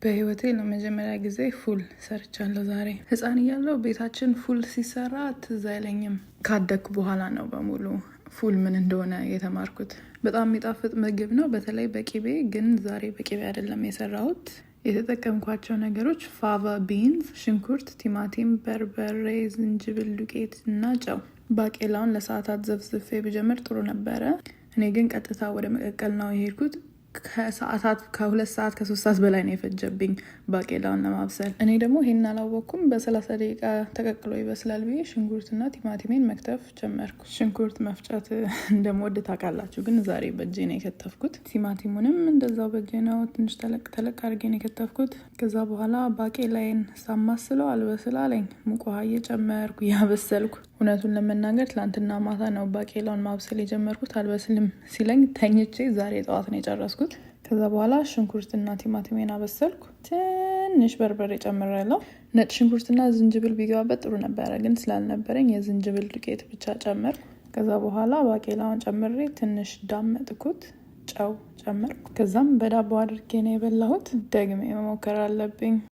በህይወቴ ለመጀመሪያ ጊዜ ፉል ሰርቻለሁ ዛሬ። ህፃን እያለሁ ቤታችን ፉል ሲሰራ ትዝ አይለኝም። ካደኩ በኋላ ነው በሙሉ ፉል ምን እንደሆነ የተማርኩት። በጣም የሚጣፍጥ ምግብ ነው፣ በተለይ በቂቤ። ግን ዛሬ በቂቤ አይደለም የሰራሁት። የተጠቀምኳቸው ነገሮች ፋቫ ቢንስ፣ ሽንኩርት፣ ቲማቲም፣ በርበሬ፣ ዝንጅብል ዱቄት እና ጨው። ባቄላውን ለሰዓታት ዘፍዝፌ ብጀምር ጥሩ ነበረ። እኔ ግን ቀጥታ ወደ መቀቀል ነው የሄድኩት። ከ2 ሰዓት ከ3 ሰዓት በላይ ነው የፈጀብኝ ባቄላውን ለማብሰል። እኔ ደግሞ ይሄን አላወቅኩም። በ30 ደቂቃ ተቀቅሎ ይበስላል ብዬ ሽንኩርትና ቲማቲሜን መክተፍ ጀመርኩ። ሽንኩርት መፍጨት እንደምወድ ታውቃላችሁ፣ ግን ዛሬ በእጄ ነው የከተፍኩት። ቲማቲሙንም እንደዛው በእጄ ነው ትንሽ ተለቅ አድርጌ ነው የከተፍኩት። ከዛ በኋላ ባቄላዬን ሳማስለው አልበስል አለኝ። ሙቅ ውሃ እየጨመርኩ እያበሰልኩ። እውነቱን ለመናገር ትላንትና ማታ ነው ባቄላውን ማብሰል የጀመርኩት። አልበስልም ሲለኝ ተኝቼ ዛሬ ጠዋት ነው የጨረስኩት። ከዛ በኋላ ሽንኩርትና ቲማቲሜን አበሰልኩ። ትንሽ በርበሬ ጨምሬያለሁ። ነጭ ሽንኩርትና ዝንጅብል ቢገባበት ጥሩ ነበረ፣ ግን ስላልነበረኝ የዝንጅብል ዱቄት ብቻ ጨመርኩ። ከዛ በኋላ ባቄላውን ጨምሬ ትንሽ ዳመጥኩት። ጨው ጨመርኩ። ከዛም በዳቦ አድርጌ ነው የበላሁት። ደግሜ መሞከር አለብኝ።